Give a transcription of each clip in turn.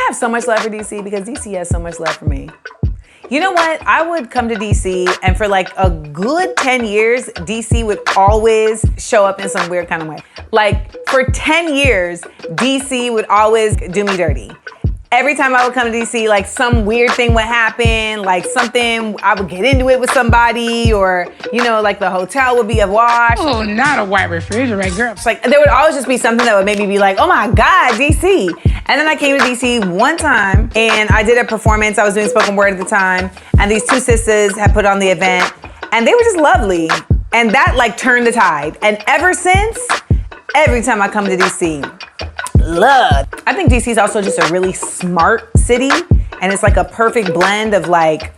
have so much love for DC because DC has so much love for me. You know what? I would come to DC and for like a good 10 years, DC would always show up in some weird kind of way. Like for 10 years, DC would always do me dirty. Every time I would come to DC, like some weird thing would happen, like something, I would get into it with somebody, or, you know, like the hotel would be awash. Oh, not a white refrigerator, girl. It's like, there would always just be something that would make me be like, oh my God, DC. And then I came to DC one time and I did a performance. I was doing spoken word at the time. And these two sisters had put on the event and they were just lovely. And that like turned the tide. And ever since, every time I come to DC, love. I think DC is also just a really smart city, and it's like a perfect blend of like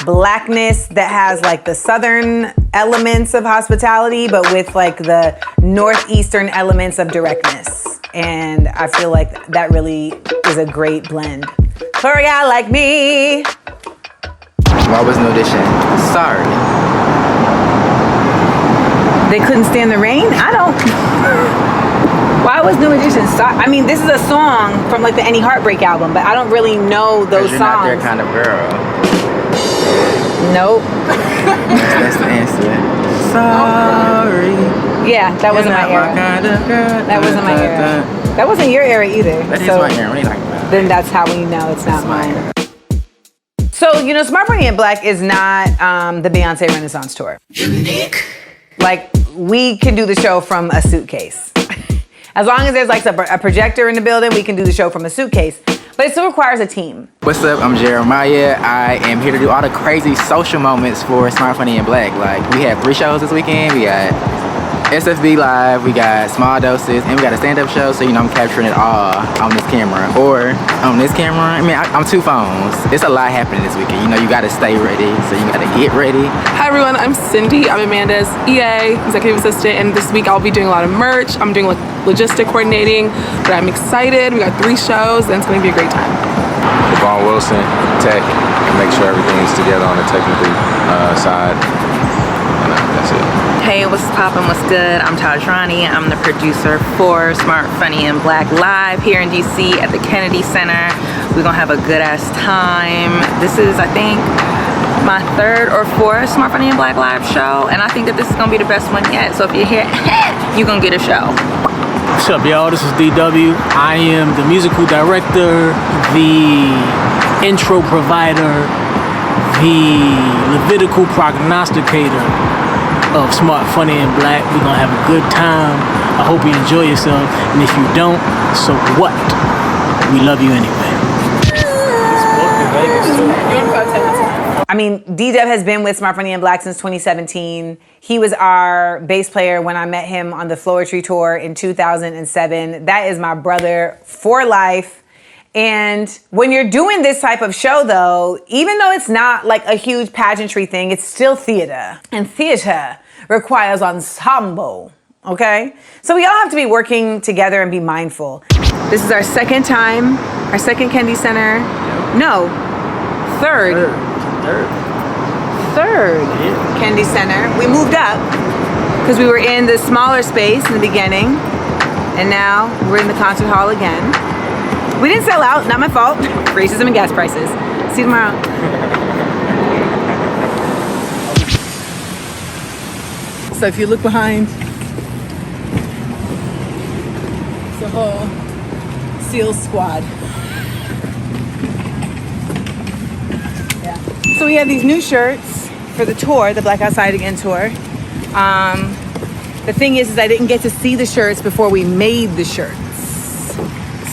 blackness that has like the southern elements of hospitality, but with like the northeastern elements of directness. And I feel like that really is a great blend for a guy like me. Why was no audition? Sorry. They couldn't stand the rain? I don't. Why was New Edition? I mean, this is a song from like the Any Heartbreak album, but I don't really know those You're songs. Not their kind of girl. Nope. That's the answer. Sorry. Yeah, that wasn't my era. Kind of girl. That wasn't my era. That wasn't your era either. That is so my era. What are you talking about? Then that's how we know it's not mine. So, you know, Smart Funny and Black is not the Beyonce Renaissance tour. Unique. Like, we can do the show from a suitcase. As long as there's like a projector in the building, we can do the show from a suitcase. But it still requires a team. What's up? I'm Jeremiah. I am here to do all the crazy social moments for Smart Funny and Black. Like, we have 3 shows this weekend. We got SFB Live, we got Small Doses, and we got a stand-up show, so you know I'm capturing it all on this camera. Or on this camera, I mean, I'm 2 phones. It's a lot happening this weekend. You know, you gotta stay ready, so you gotta get ready. Hi everyone, I'm Cindy. I'm Amanda's EA, executive assistant, and this week I'll be doing a lot of merch. I'm doing like logistic coordinating, but I'm excited. We got 3 shows, and it's gonna be a great time. Devon Wilson, tech, and make sure everything's together on the technical side. And that's it. Hey, what's poppin', what's good? I'm Tajrani. I'm the producer for Smart Funny and Black Live here in DC at the Kennedy Center. We're gonna have a good ass time. This is, I think, my 3rd or 4th Smart Funny and Black Live show, and I think that this is gonna be the best one yet. So if you're here, you're gonna get a show. What's up, y'all? This is DW. I am the musical director, the intro provider, the Levitical prognosticator of Smart Funny and Black. We're gonna have a good time. I hope you enjoy yourself, and if you don't, so what? We love you anyway. I mean, D-Dub has been with Smart Funny and Black since 2017. He was our bass player when I met him on the Floetry tour in 2007. That is my brother for life. And when you're doing this type of show though, even though it's not like a huge pageantry thing, it's still theater. And theater requires ensemble, okay? So we all have to be working together and be mindful. This is our 2nd time, our 2nd Kennedy Center. No, 3rd. Third Kennedy Center. We moved up because we were in the smaller space in the beginning, and now we're in the concert hall again. We didn't sell out, not my fault. Racism and gas prices. See you tomorrow. So if you look behind, it's the whole SEALs squad. So we have these new shirts for the tour, the Black Outside Again tour. The thing is I didn't get to see the shirts before we made the shirts.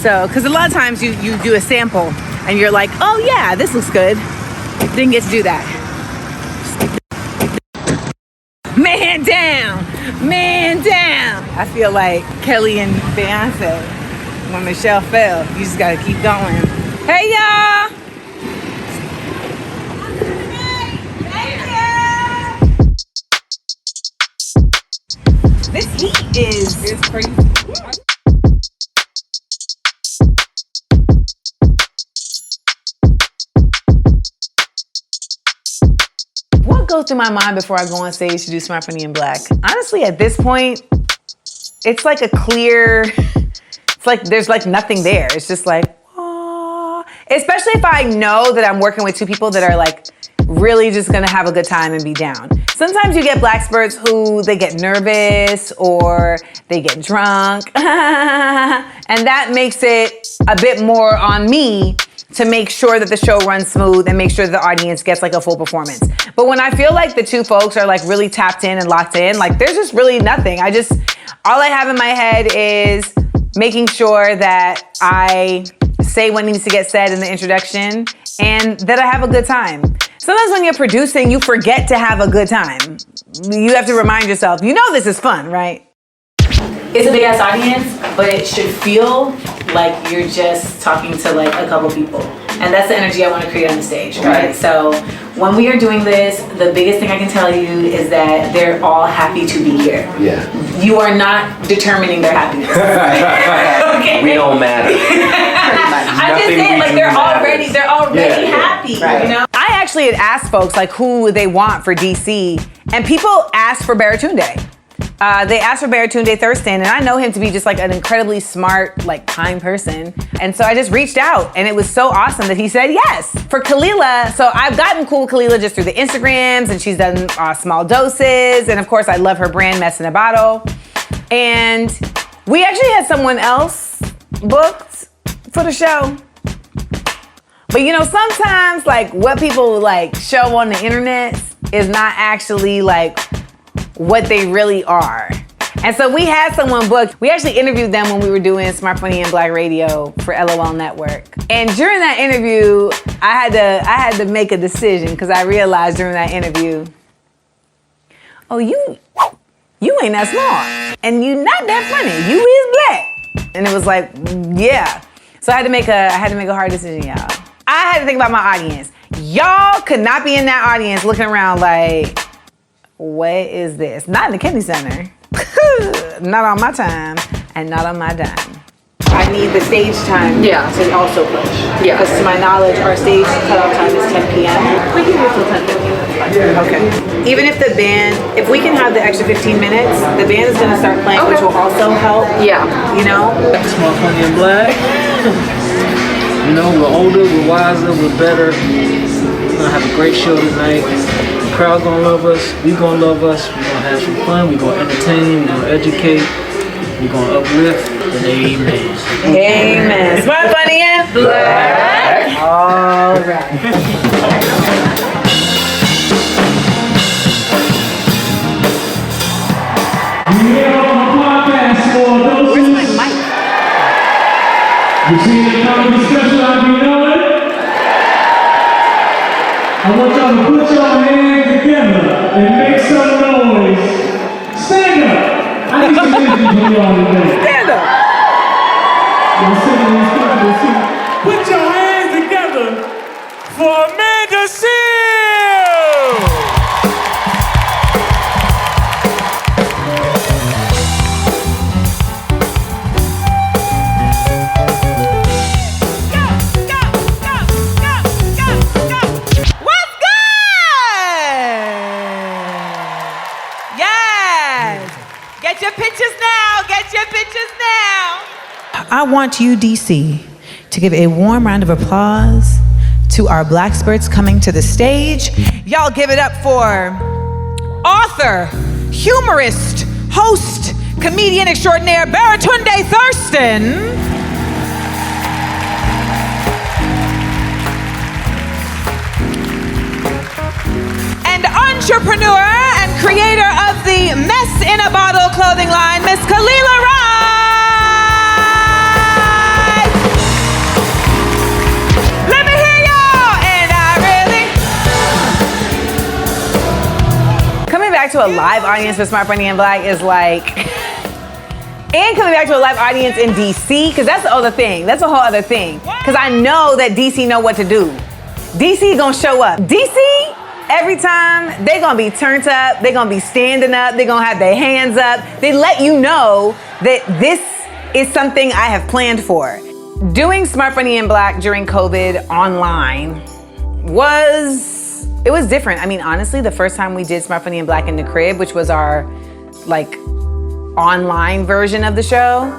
So, because a lot of times you do a sample and you're like, oh yeah, this looks good. Didn't get to do that. Man down, man down. I feel like Kelly and Beyonce when Michelle fell. You just gotta keep going. Hey y'all. This heat is crazy. What goes through my mind before I go on stage to do Smart Funny and Black? Honestly, at this point, it's like a clear, it's like there's like nothing there. It's just like, oh. Especially if I know that I'm working with two people that are like really just gonna have a good time and be down. Sometimes you get black spurts who they get nervous or they get drunk. And that makes it a bit more on me to make sure that the show runs smooth and make sure that the audience gets like a full performance. But when I feel like the two folks are like really tapped in and locked in, like there's just really nothing. All I have in my head is making sure that I say what needs to get said in the introduction and that I have a good time. Sometimes when you're producing, you forget to have a good time. You have to remind yourself, you know this is fun, right? It's a big ass audience, but it should feel like you're just talking to like a couple people. And that's the energy I want to create on the stage, right? So when we are doing this, the biggest thing I can tell you is that they're all happy to be here. Yeah. You are not determining their happiness. Okay. We don't matter. I'm just saying, like they're already happy. Right. You know? I actually had asked folks like who they want for DC, and people asked for Baratunde. They asked for Baratunde Thurston, and I know him to be just like an incredibly smart, like kind person. And so I just reached out, and it was so awesome that he said yes. For Kalila, so I've gotten cool with Kalila just through the Instagrams, and she's done Small Doses, and of course I love her brand, Mess in a Bottle. And we actually had someone else booked for the show. But you know, sometimes like what people like show on the internet is not actually like what they really are. And so we had someone booked. We actually interviewed them when we were doing Smart Funny and Black Radio for LOL Network. And during that interview, I had to make a decision because I realized during that interview, oh, you ain't that smart. And you not that funny. You is black. And it was like, yeah. So I had to make a hard decision, y'all. I had to think about my audience. Y'all could not be in that audience looking around like, what is this? Not in the Kennedy Center. Not on my time and not on my dime. I need the stage time to also push. Yeah. Because to my knowledge, our stage cutoff time is 10 p.m. We can do till 10:15. Okay. Even if if we can have the extra 15 minutes, the band is gonna start playing, which will also help. Yeah. You know? Smart Funny and Black. You know, we're older, we're wiser, we're better. We're gonna have a great show tonight. The crowd gonna love us, we gonna love us, we're gonna have some fun, we're gonna entertain, we're gonna educate, we're gonna uplift, and amen. Amen. Smart Funny and Black. All right. Where's my mic? You see the comedy special I be doing? I want y'all to put your hands together and make some noise. Stand up. I need some energy from y'all today. Stand up. Y'all sitting in this comfortable seat. Put your hands together for Amanda Seales. Get your pictures now. Get your pictures now. I want you, DC, to give a warm round of applause to our Black Spurts coming to the stage. Y'all give it up for author, humorist, host, comedian extraordinaire, Baratunde Thurston. And entrepreneur and creator of the Mess in a Bottle clothing line, Miss Kalila Rice. Let me hear y'all, and coming back to a live audience for Smart Funny and Black is like, and coming back to a live audience in DC, because that's the other thing. That's a whole other thing. Because I know that DC know what to do. DC gonna show up. DC, every time, they gonna be turned up, they gonna be standing up, they gonna have their hands up. They let you know that this is something I have planned for. Doing Smart Funny and Black during COVID online was different. I mean, honestly, the first time we did Smart Funny and Black in the crib, which was our like online version of the show,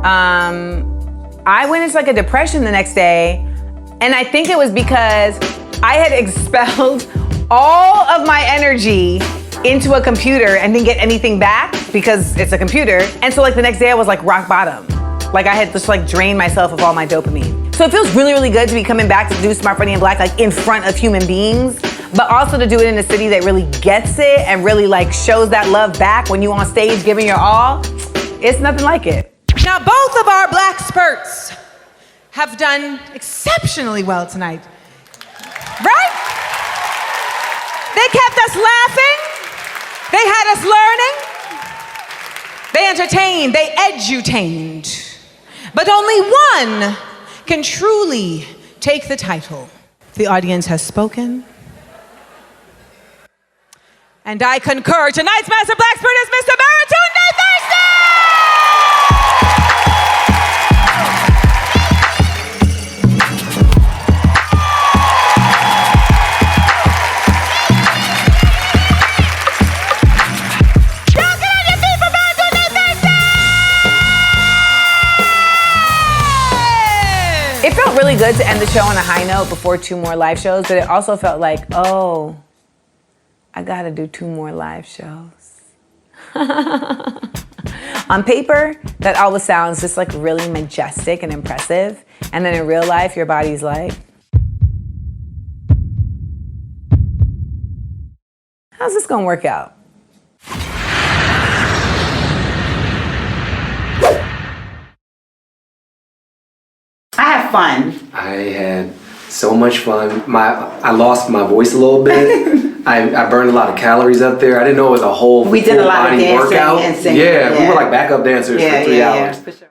I went into like a depression the next day And I think it was because I had expelled all of my energy into a computer and didn't get anything back because it's a computer. And so like the next day I was like rock bottom. Like I had just like drained myself of all my dopamine. So it feels really, really good to be coming back to do Smart, Funny, and Black like in front of human beings, but also to do it in a city that really gets it and really like shows that love back when you on stage giving your all. It's nothing like it. Now, both of our black spurts have done exceptionally well tonight. Right? They kept us laughing. They had us learning. They entertained. They edutained. But only one can truly take the title. The audience has spoken. And I concur. Tonight's Master Black Spirit is Mr. Baratunde Thurston! It felt really good to end the show on a high note before 2 more live shows, but it also felt like, oh, I gotta do 2 more live shows. On paper, that always sounds just like really majestic and impressive. And then in real life, your body's like, how's this gonna work out? I have fun. I had so much fun. I lost my voice a little bit. I burned a lot of calories up there. I didn't know it was a whole We did a lot of full body dancing workout. and singing. Yeah, we were like backup dancers for 3 hours. For sure.